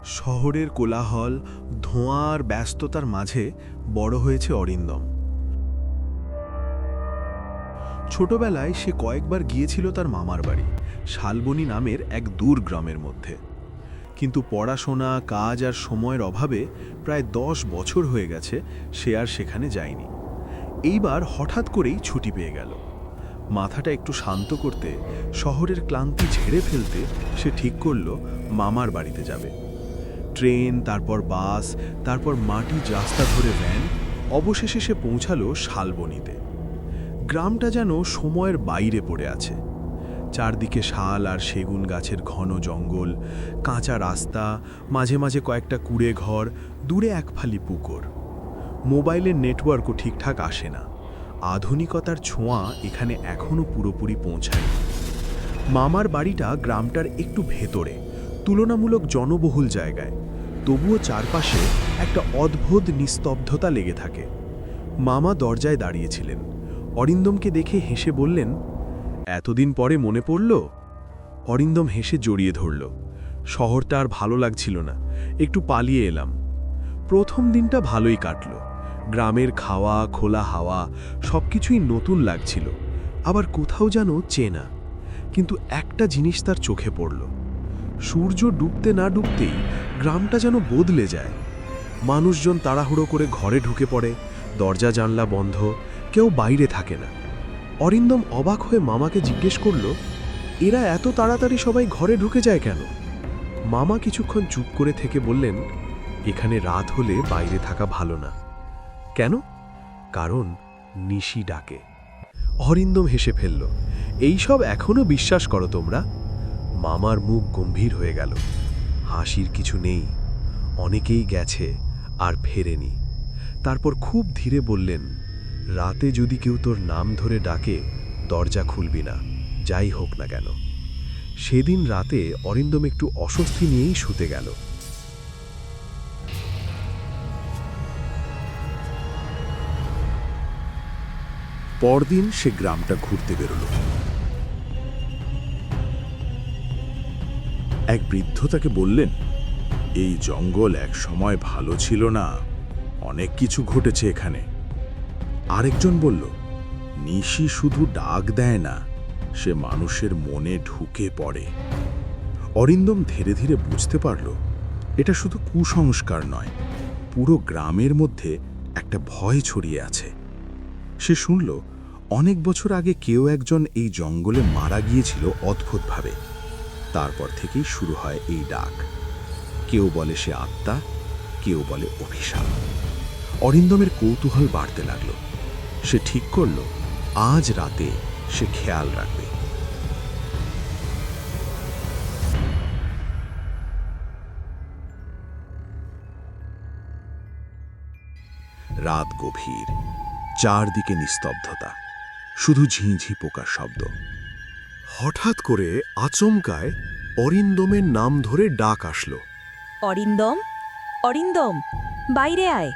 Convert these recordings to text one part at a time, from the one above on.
শহরের কোলাহল, ধোঁয়া আর ব্যস্ততার মাঝে বড় হয়েছে অরিন্দম। ছোটবেলায় সে কয়েকবার গিয়েছিল তার মামার বাড়ি, শালবনী নামের এক দূর গ্রামের মধ্যে। কিন্তু পড়াশোনা, কাজ আর সময়ের অভাবে প্রায় 10 বছর হয়ে গেছে সে আর সেখানে যায়নি। এইবার হঠাৎ করেই ছুটি পেয়ে গেল। মাথাটা একটু শান্ত করতে, শহরের ক্লান্তি ঝেড়ে ফেলতে সে ঠিক করল মামার বাড়িতে যাবে। ট্রেন, তারপর বাস, তারপর মাটির রাস্তা ধরে ভ্যান, অবশেষে সে পৌঁছালো শালবনীতে। গ্রামটা যেন সময়ের বাইরে পড়ে আছে। চারদিকে শাল আর সেগুন গাছের ঘন জঙ্গল, কাঁচা রাস্তা, মাঝে মাঝে কয়েকটা কুড়ে ঘর, দূরে এক ফালি পুকুর। মোবাইলের নেটওয়ার্কও ঠিকঠাক আসে না। আধুনিকতার ছোঁয়া এখানে এখনও পুরোপুরি পৌঁছায়নি। মামার বাড়িটা গ্রামটার একটু ভেতরে, তুলনামূলক জনবহুল জায়গায়। তবুও চারপাশে একটা অদ্ভুত নিস্তব্ধতা লেগে থাকে। মামা দরজায় দাঁড়িয়েছিলেন। অরিন্দমকে দেখে হেসে বললেন, এতদিন পরে মনে পড়ল? অরিন্দম হেসে জড়িয়ে ধরল। শহরটা আর ভালো লাগছিল না, একটু পালিয়ে এলাম। প্রথম দিনটা ভালোই কাটল। গ্রামের খাওয়া, খোলা হাওয়া, সবকিছুই নতুন লাগছিল, আবার কোথাও যেন চেনা। কিন্তু একটা জিনিস তার চোখে পড়ল। সূর্য ডুবতে না ডুবতেই গ্রামটা যেন বদলে যায়। মানুষজন তাড়াহুড়ো করে ঘরে ঢুকে পড়ে, দরজা জানলা বন্ধ, কেউ বাইরে থাকে না। অরিন্দম অবাক হয়ে মামাকে জিজ্ঞেস করল, এরা এত তাড়াতাড়ি সবাই ঘরে ঢুকে যায় কেন? মামা কিছুক্ষণ চুপ করে থেকে বললেন, এখানে রাত হলে বাইরে থাকা ভালো না। কেন? কারণ নিশি ডাকে। অরিন্দম হেসে ফেলল, এইসব এখনো বিশ্বাস করো তোমরা? মামার মুখ গম্ভীর হয়ে গেল। হাসির কিছু নেই, অনেকেই গেছে আর ফেরেনি। তারপর খুব ধীরে বললেন, রাতে যদি কেউ তোর নাম ধরে ডাকে, দরজা খুলবি না, যাই হোক না কেন। সেদিন রাতে অরিন্দম একটু অস্বস্তি নিয়েই শুতে গেল। পরদিন সে গ্রামটা ঘুরতে বেরোল। এক বৃদ্ধ তাকে বললেন, এই জঙ্গল এক সময় ভালো ছিল না, অনেক কিছু ঘটেছে এখানে। আরেকজন বলল, নিশি শুধু ডাক দেয় না, সে মানুষের মনে ঢুকে পড়ে। অরিন্দম ধীরে ধীরে বুঝতে পারল, এটা শুধু কুসংস্কার নয়, পুরো গ্রামের মধ্যে একটা ভয় ছড়িয়ে আছে। সে শুনল, অনেক বছর আগে কেউ একজন এই জঙ্গলে মারা গিয়েছিল অদ্ভুতভাবে। তারপর থেকেই শুরু হয় এই ডাক। কেউ বলে সে আত্মা, কেউ বলে অভিশাপ। অরিন্দমের কৌতূহল বাড়তে লাগল। সে ঠিক করল, আজ রাতে সে খেয়াল রাখবে। রাত গভীর, চারদিকে নিস্তব্ধতা, শুধু ঝিঁঝি পোকার শব্দ। হঠাৎ করে আচমকায় অরিন্দমের নাম ধরে ডাক আসলো, অরিন্দম, অরিন্দম, বাইরে আয়।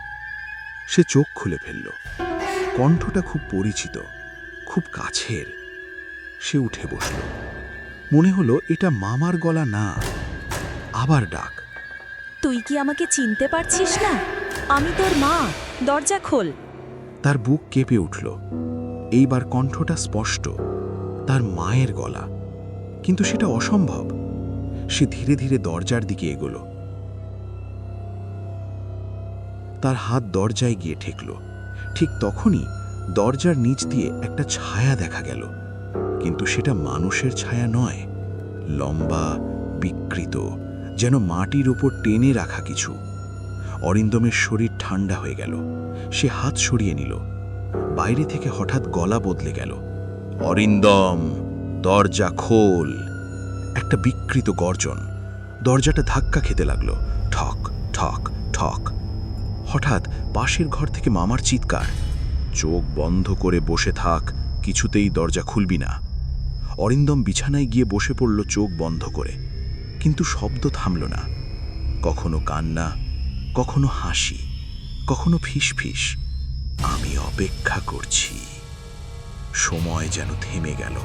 সে চোখ খুলে ফেলল। কণ্ঠটা খুব পরিচিত, খুব কাছের। সে উঠে বসল। মনে হলো এটা মামার গলা না। আবার ডাক, তুই কি আমাকে চিনতে পারছিস না? আমি তোর মা, দরজা খোল। তার বুক কেঁপে উঠল। এইবার কণ্ঠটা স্পষ্ট, তার মায়ের গলা। কিন্তু সেটা অসম্ভব। সে ধীরে ধীরে দরজার দিকে এগোল। তার হাত দরজায় গিয়ে ঠেকল। ঠিক তখনই দরজার নিচ দিয়ে একটা ছায়া দেখা গেল। কিন্তু সেটা মানুষের ছায়া নয়, লম্বা, বিকৃত, যেন মাটির ওপর টেনে রাখা কিছু। অরিন্দমের শরীর ঠান্ডা হয়ে গেল। সে হাত সরিয়ে নিল। বাইরে থেকে হঠাৎ গলা বদলে গেল, অরিন্দম, দরজা খোল। একটা বিকৃত গর্জন। দরজাটা ধাক্কা খেতে লাগলো, ঠক ঠক ঠক। হঠাৎ পাশের ঘর থেকে মামার চিৎকার, চোখ বন্ধ করে বসে থাক, কিছুতেই দরজা খুলবি না। অরিন্দম বিছানায় গিয়ে বসে পড়ল চোখ বন্ধ করে। কিন্তু শব্দ থামল না। কখনো কান্না, কখনো হাসি, কখনো ফিসফিস। আমি অপেক্ষা করছি। সময় যেন থেমে গেল।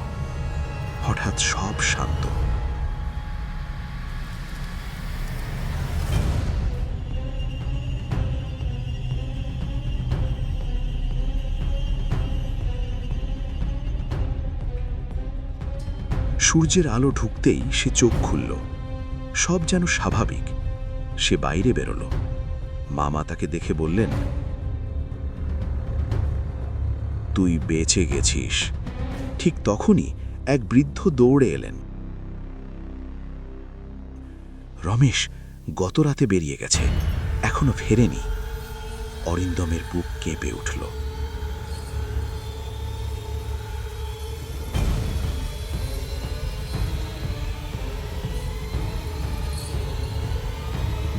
হঠাৎ সব শান্ত। সূর্যের আলো ঢুকতেই সে চোখ খুলল। সব যেন স্বাভাবিক। সে বাইরে বেরোল। মামা তাকে দেখে বললেন, তুই বেঁচে গেছিস। ঠিক তখনই এক বৃদ্ধ দৌড়ে এলেন। রমেশ গত রাতে বেরিয়ে গেছে, এখনো ফেরেনি। অরিন্দমের বুক কেঁপে উঠল।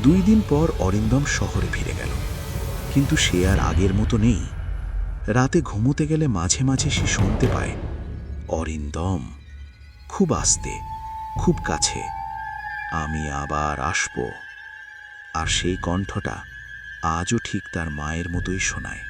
দুই দিন পর অরিন্দম শহরে ফিরে গেল, কিন্তু সে আর আগের মতো নেই। রাতে ঘুমোতে গেলে মাঝে মাঝে সে শুনতে পায়, অরিন্দম, খুব আস্তে, খুব কাছে, আমি আবার আসব। আর সেই কণ্ঠটা আজও ঠিক তার মায়ের মতোই শোনায়।